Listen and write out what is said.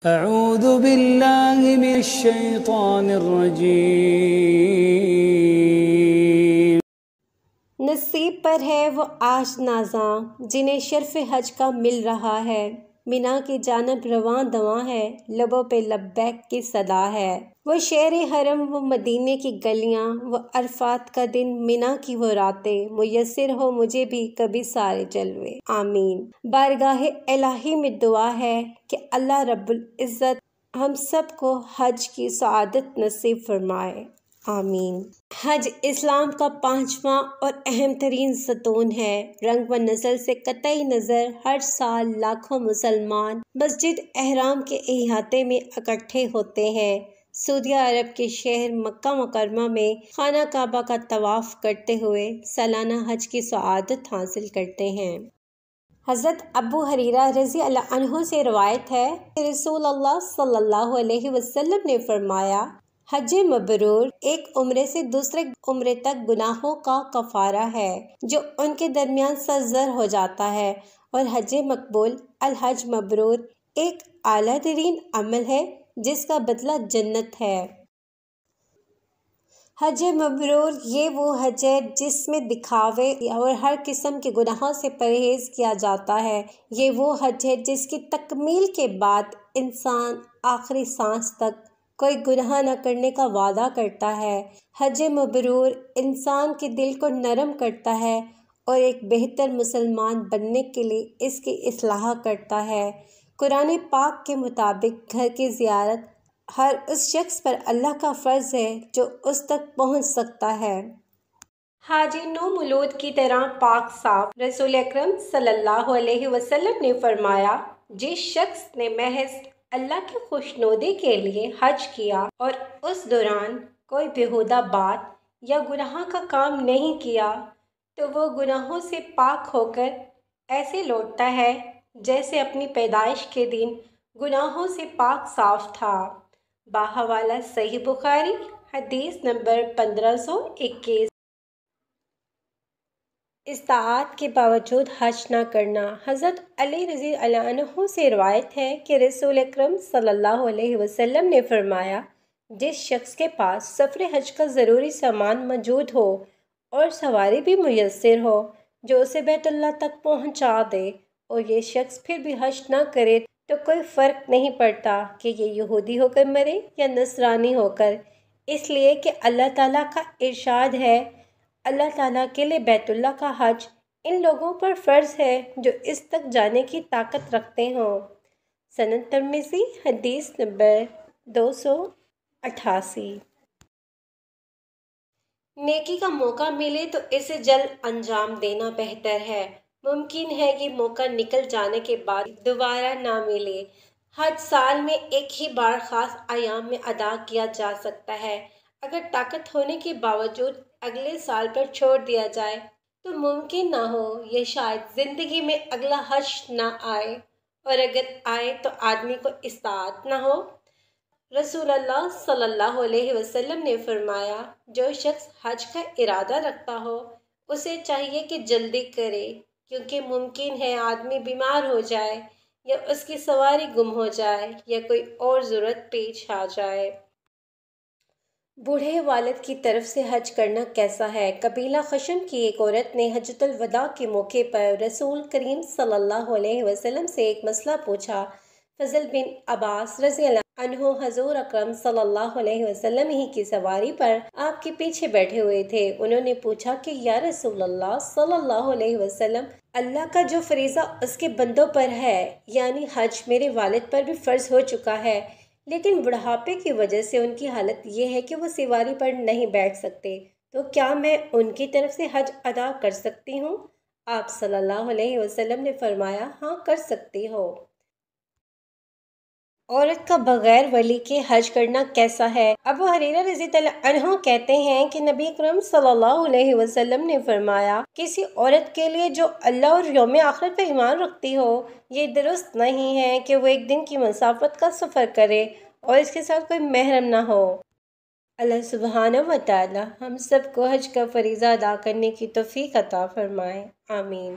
اعوذ باللہ من الشیطان الرجیم۔ نصیب پر ہے وہ آج نازاں جنہیں شرف حج کا مل رہا ہے، مینا کی جانب رواں دواں ہے، لبوں پہ لبیک کی صدا ہے۔ وہ شہر حرم، وہ مدینے کی گلیاں، وہ عرفات کا دن، مینا کی وہ راتیں، میسر ہو مجھے بھی کبھی سارے جلوے، آمین۔ بارگاہ الہی میں دعا ہے کہ اللہ رب العزت ہم سب کو حج کی سعادت نصیب فرمائے، آمین۔ حج اسلام کا 5واں اور اہم ترین ستون ہے۔ رنگ و نسل سے قطعی نظر ہر سال لاکھوں مسلمان مسجد احرام کے احاطے میں اکٹھے ہوتے ہیں، سعودی عرب کے شہر مکہ مکرمہ میں خانہ کعبہ کا طواف کرتے ہوئے سالانہ حج کی سعادت حاصل کرتے ہیں۔ حضرت ابو ہریرہ رضی اللہ عنہ سے روایت ہے کہ رسول اللہ صلی اللہ علیہ وسلم نے فرمایا، حج مبرور ایک عمرے سے دوسرے عمرے تک گناہوں کا کفارہ ہے جو ان کے درمیان سرزر ہو جاتا ہے، اور حج مقبول الحج مبرور ایک اعلیٰ ترین عمل ہے جس کا بدلہ جنت ہے۔ حج مبرور یہ وہ حج ہے جس میں دکھاوے اور ہر قسم کے گناہوں سے پرہیز کیا جاتا ہے۔ یہ وہ حج ہے جس کی تکمیل کے بعد انسان آخری سانس تک کوئی گناہ نہ کرنے کا وعدہ کرتا ہے۔ حج مبرور انسان کے دل کو نرم کرتا ہے اور ایک بہتر مسلمان بننے کے لیے اس کی اصلاح کرتا ہے۔ قرآن پاک کے مطابق گھر کی زیارت ہر اس شخص پر اللہ کا فرض ہے جو اس تک پہنچ سکتا ہے۔ حاجی نو مولود کی طرح پاک صاف۔ رسول اکرم صلی اللہ علیہ وسلم نے فرمایا، جس شخص نے محض اللہ کی خوشنودی کے لیے حج کیا اور اس دوران کوئی بیہودہ بات یا گناہ کا کام نہیں کیا تو وہ گناہوں سے پاک ہو کر ایسے لوٹتا ہے جیسے اپنی پیدائش کے دن گناہوں سے پاک صاف تھا۔ بحوالہ صحیح بخاری، حدیث نمبر 1521۔ استطاعت کے باوجود حج نہ کرنا۔ حضرت علی رضی اللہ عنہ سے روایت ہے کہ رسول اکرم صلی اللہ علیہ وسلم نے فرمایا، جس شخص کے پاس سفر حج کا ضروری سامان موجود ہو اور سواری بھی میسر ہو جو اسے بیت اللہ تک پہنچا دے، اور یہ شخص پھر بھی حج نہ کرے تو کوئی فرق نہیں پڑتا کہ یہ یہودی ہو کر مرے یا نصرانی ہو کر، اس لیے کہ اللہ تعالیٰ کا ارشاد ہے، اللہ تعالیٰ کے لیے بیت اللہ کا حج ان لوگوں پر فرض ہے جو اس تک جانے کی طاقت رکھتے ہوں۔ سنن ترمذی، حدیث نمبر 288۔ نیکی کا موقع ملے تو اسے جلد انجام دینا بہتر ہے۔ ممکن ہے یہ موقع نکل جانے کے بعد دوبارہ نہ ملے۔ حج سال میں ایک ہی بار خاص ایام میں ادا کیا جا سکتا ہے۔ اگر طاقت ہونے کے باوجود اگلے سال پر چھوڑ دیا جائے تو ممکن نہ ہو، یہ شاید زندگی میں اگلا حج نہ آئے، اور اگر آئے تو آدمی کو استطاعت نہ ہو۔ رسول اللہ صلی اللہ علیہ وسلم نے فرمایا، جو شخص حج کا ارادہ رکھتا ہو اسے چاہیے کہ جلدی کرے، کیونکہ ممکن ہے آدمی بیمار ہو جائے یا اس کی سواری گم ہو جائے یا کوئی اور ضرورت پیش آ جائے۔ بوڑھے والد کی طرف سے حج کرنا کیسا ہے؟ قبیلہ خشم کی ایک عورت نے حجۃ الوداع کے موقع پر رسول کریم صلی اللہ علیہ وسلم سے ایک مسئلہ پوچھا۔ فضل بن عباس رضی اللہ عنہ حضور اکرم صلی اللہ علیہ وسلم ہی کی سواری پر آپ کے پیچھے بیٹھے ہوئے تھے۔ انہوں نے پوچھا کہ یا رسول اللہ صلی اللہ علیہ وسلم، اللہ کا جو فریضہ اس کے بندوں پر ہے، یعنی حج میرے والد پر بھی فرض ہو چکا ہے، لیکن بڑھاپے کی وجہ سے ان کی حالت یہ ہے کہ وہ سواری پر نہیں بیٹھ سکتے، تو کیا میں ان کی طرف سے حج ادا کر سکتی ہوں؟ آپ صلی اللہ علیہ وسلم نے فرمایا، ہاں کر سکتی ہو۔ عورت کا بغیر ولی کے حج کرنا کیسا ہے؟ ابو ہریرہ رضی اللہ عنہ کہتے ہیں کہ نبی اکرم صلی اللہ علیہ وسلم نے فرمایا، کسی عورت کے لیے جو اللہ اور یوم آخرت پر ایمان رکھتی ہو، یہ درست نہیں ہے کہ وہ ایک دن کی مسافت کا سفر کرے اور اس کے ساتھ کوئی محرم نہ ہو۔ اللہ سبحانہ و تعالی ہم سب کو حج کا فریضہ ادا کرنے کی توفیق عطا فرمائے، آمین۔